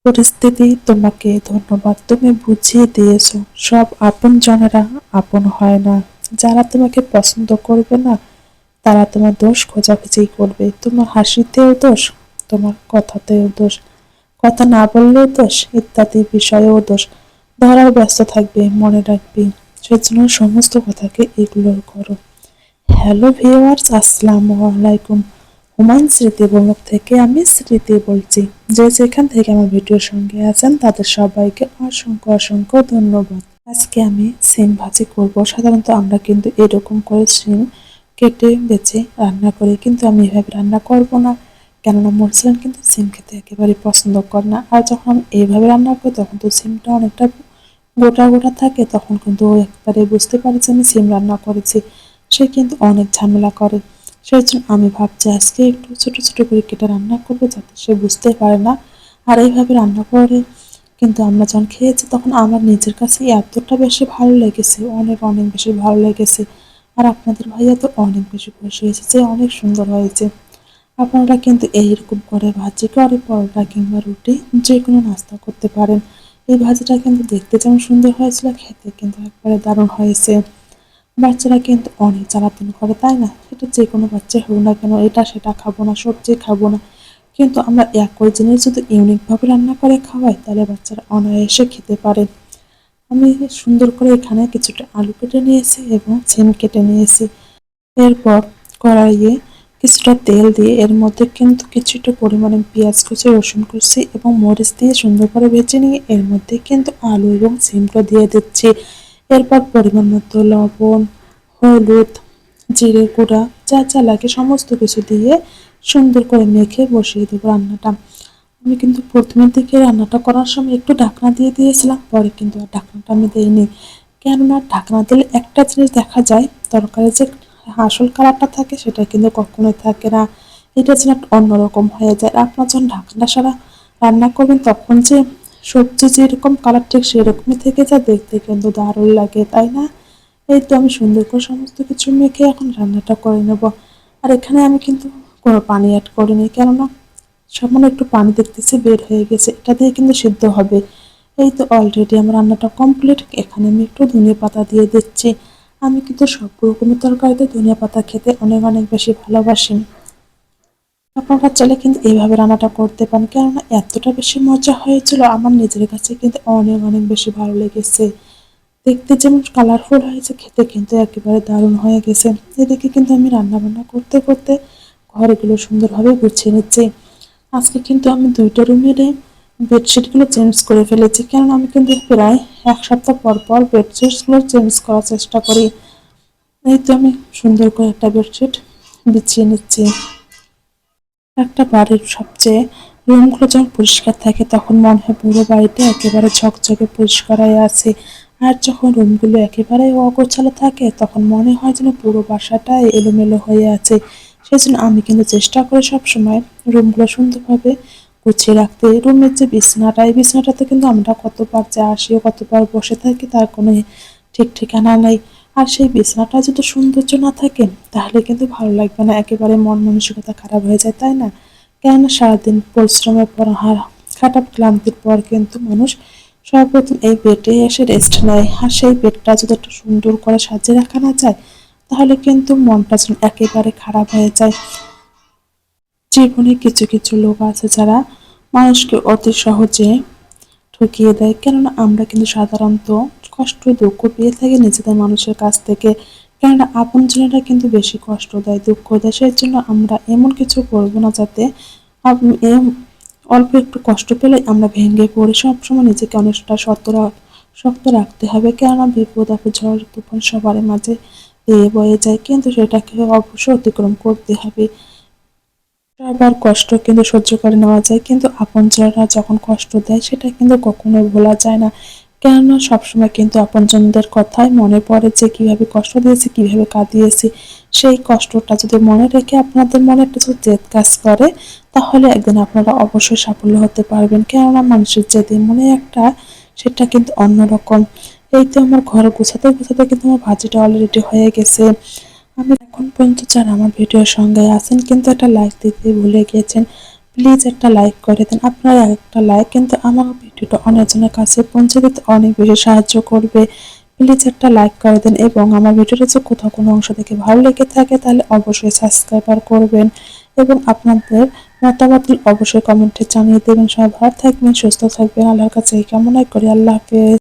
পরিস্থিতি তোমাকে ধন্যবাদ, তুমি বুঝিয়ে দিয়েছো সব আপনজনেরা আপন হয় না। যারা তোমাকে পছন্দ করবে না তারা তোমার দোষ খোঁজাখুঁজি করবে। তোমার হাসিতেও দোষ, তোমার কথাতেও দোষ, কথা না বললেও দোষ, ইত্যাদি বিষয়েও দোষ। ধরার ব্যস্ত থাকবে, মনে রাখবে। সেজন্য সমস্ত কথাকে ইগনোর করো। হ্যালো ভিউয়ার্স, আসসালামু আলাইকুম। হুমায়ুন স্মৃতি ব্লগ থেকে আমি স্মৃতি বলছি। যে যেখান থেকে আমার ভিডিওর সঙ্গে আছেন তাদের সবাইকে অসংখ্য অসংখ্য ধন্যবাদ। আজকে আমি সিম ভাজি করব। সাধারণত আমরা কিন্তু এরকম করে সিম কেটে বেছে রান্না করি, কিন্তু আমি এভাবে রান্না করব না। কেননা মোরসালান কিন্তু সিম খেতে একেবারে পছন্দ করে না। আর যখন আমি এইভাবে রান্না করি তখন তো সিমটা অনেকটা গোটা গোটা থাকে, তখন কিন্তু ও একবারে বুঝতে পারে যে আমি সিম রান্না করেছি। সে কিন্তু অনেক ঝামেলা করে। সেই জন্য আমি ভাবছি আজকে একটু ছোট ছোট করে কেটে রান্না করবো, যাতে সে বুঝতে পারে না। আর এইভাবে রান্না করে কিন্তু আমরা যখন খেয়েছি তখন আমার নিজের কাছে এতটা বেশি ভালো লেগেছে, অনেক অনেক বেশি ভালো লেগেছে। আর আপনাদের ভাইয়া তো অনেক বেশি খুশি হয়েছে যে অনেক সুন্দর হয়েছে। আপনারা কিন্তু এইরকম করে ভাজি করে পরোটা কিংবা রুটি যে কোনো নাস্তা করতে পারেন। এই ভাজিটা কিন্তু দেখতে যেমন সুন্দর হয়েছিল, খেতে কিন্তু একবারে দারুণ হয়েছে। বাচ্চারা কিন্তু অনেক জ্বালাতন করে, তাই না? সেটা যে কোনো বাচ্চা হোক না কেন, এটা সেটা খাবো না, সবজি খাবো না। কিন্তু আমরা একই জিনিস যদি ইউনিকভাবে রান্না করে খাওয়াই তাহলে বাচ্চারা অনায়াসে খেতে পারে। আমি সুন্দর করে এখানে কিছুটা আলু কেটে নিয়েছি এবং সিম কেটে নিয়েছি। এরপর কড়াইয়ে কিছুটা তেল দিয়ে এর মধ্যে কিন্তু কিছুটা পরিমাণে পেঁয়াজ কুচি, রসুন কুচি এবং মরিচ দিয়ে সুন্দর করে ভেজে নিয়ে এর মধ্যে কিন্তু আলু এবং সিমটা দিয়ে দিচ্ছি। এরপর পরিমাণ মতো লবণ, হলুদ, জিরে গুঁড়া, যা যা লাগে সমস্ত কিছু দিয়ে সুন্দর করে মেখে বসিয়ে দেবো রান্নাটা। আমি কিন্তু প্রথমের দিকে রান্নাটা করার সময় একটু ঢাকনা দিয়ে দিয়েছিলাম, পরে কিন্তু আর ঢাকনাটা আমি দিইনি। কেননা ঢাকনা দিলে একটা জিনিস দেখা যায়, তরকারি যে আসল কালারটা থাকে সেটা কিন্তু কখনোই থাকে না। এটা যেন একটা অন্যরকম হয়ে যায়। আপনার যখন ঢাকনা ছাড়া রান্না করবেন তখন যে সবজি যেরকম কালার ঠিক সেরকমই থেকে যায়, দেখতে কিন্তু দারুণ লাগে, তাই না? এই তো আমি সুন্দর করে সমস্ত কিছু মেখে এখন রান্নাটা করে নেব। আর এখানে আমি কিন্তু কোনো পানি অ্যাড করিনি, কেননা সামান্য একটু পানি দেখতেছি বের হয়ে গেছে, এটা দিয়ে কিন্তু সিদ্ধ হবে। এই তো অলরেডি আমার রান্নাটা কমপ্লিট। এখানে আমি একটু ধনিয়া পাতা দিয়ে দিচ্ছি। আমি কিন্তু সব রকমের তরকারিতে ধনিয়া পাতা খেতে অনেক অনেক বেশি ভালোবাসি। আপনারা চাইলে কিন্তু এইভাবে রান্নাটা করতে পারেন, কেননা এতটা বেশি মজা হয়েছিল, আমার নিজের কাছে কিন্তু অনেক অনেক বেশি ভালো লেগেছে। দেখতে যেমন কালারফুল হয়েছে, খেতে কিন্তু একেবারে দারুণ হয়ে গেছে। এদিকে কিন্তু আমি রান্না বান্না করতে করতে ঘরগুলো সুন্দরভাবে গুছিয়ে নিচ্ছি। আজকে কিন্তু আমি ২টা রুমেরই বেডশিটগুলো চেঞ্জ করে ফেলেছি, কারণ আমি কিন্তু প্রায় ১ সপ্তাহ পর পর বেডশিটগুলো চেঞ্জ করার চেষ্টা করি। এই তো আমি সুন্দর করে একটা বেডশিট বিছিয়ে নিচ্ছি। একটা বাড়ির সবচেয়ে রুমগুলো যখন পরিষ্কার থাকে তখন মনে হয় পুরো বাড়িটা একেবারে ঝকঝকে পরিষ্কার হয়ে আছে। আর যখন রুমগুলো একেবারে অগোছালো থাকে তখন মনে হয় যেন পুরো বাসাটাই এলোমেলো হয়ে আছে। সেজন্য আমি কিন্তু চেষ্টা করি সবসময় রুমগুলো সুন্দরভাবে গুছিয়ে রাখতে। রুমের যে বিছানাটা, এই বিছানাটাতে কিন্তু আমরা কতবার যে আসি ও কতবার বসে থাকি তার কোনো ঠিক ঠিকানা নেই। আর সেই বিছানাটা যদি সৌন্দর্য না থাকে তাহলে কিন্তু ভালো লাগবে না, একেবারে মন মানসিকতা খারাপ হয়ে যায়, তাই না? কেননা সারাদিন পরিশ্রমের পর খাটাপ ক্লান্তির পর কিন্তু মানুষ সর্বপ্রথম এই বেডে এসে রেস্ট নেয়। আর সেই বেডটা যদি একটু সুন্দর করে সাজিয়ে রাখা না যায় তাহলে কিন্তু মনটা যেন একেবারে খারাপ হয়ে যায়। জীবনে কিছু কিছু লোক আছে যারা মানুষকে অতি সহজে ঠকিয়ে দেয়, কেননা আমরা কিন্তু সাধারণত কষ্ট দুঃখ পেয়ে থাকি নিজেদের মানুষের কাছ থেকে। কেননা আপনজনেরা কিন্তু বেশি কষ্ট দেয়, দুঃখ দেয়। সেই জন্য আমরা এমন কিছু করবো না যাতে অল্প একটু কষ্ট পেলে আমরা ভেঙে পড়ি। সবসময় নিজেকে অনেকটা শক্ত রাখতে হবে, কেননা বিপদ আপদ ঝড় তুফান সবার মাঝে বয়ে যায়, কিন্তু সেটাকে অবশ্যই অতিক্রম করতে হবে। সবার কষ্ট কিন্তু সহ্য করে নেওয়া যায়, কিন্তু আপনজনরা যখন কষ্ট দেয় সেটা কিন্তু কখনোই ভোলা যায় না। কেননা সবসময় কিন্তু আপনজনদের কথাই মনে পড়ে যে কিভাবে কষ্ট দিয়েছি, কিভাবে কাঁদিয়েছি। সেই কষ্টটা যদি মনে রেখে আপনাদের মনে একটা যদি জেদ কাজ করে তাহলে একদিন আপনারা অবশ্যই সাফল্য হতে পারবেন। কেননা মানুষের যেদিন মনে একটা, সেটা কিন্তু অন্যরকম। এই তো আমার ঘর গোছাতে গোছাতে কিন্তু আমার ভাজিটা অলরেডি হয়ে গেছে। আমি এখন পর্যন্ত যারা আমার ভিডিওর সঙ্গে আছেন কিন্তু একটা লাইক দিতে ভুলে গিয়েছেন, প্লিজ একটা লাইক করে দেন। আপনার একটা লাইক কিন্তু আমার ভিডিওটা অনেকজনের কাছে পৌঁছে দিতে অনেক বেশি সাহায্য করবে। প্লিজ একটা লাইক করে দেন এবং আমার ভিডিওটা যে কোথাও কোনো অংশ থেকে ভালো লেগে থাকে তাহলে অবশ্যই সাবস্ক্রাইবার করবেন এবং আপনাদের মতামত অবশ্যই কমেন্টে জানিয়ে দেবেন। সবাই ভালো থাকবেন, সুস্থ থাকবেন, আল্লাহর কাছে এই কামনাই করি। আল্লাহ হাফেজ।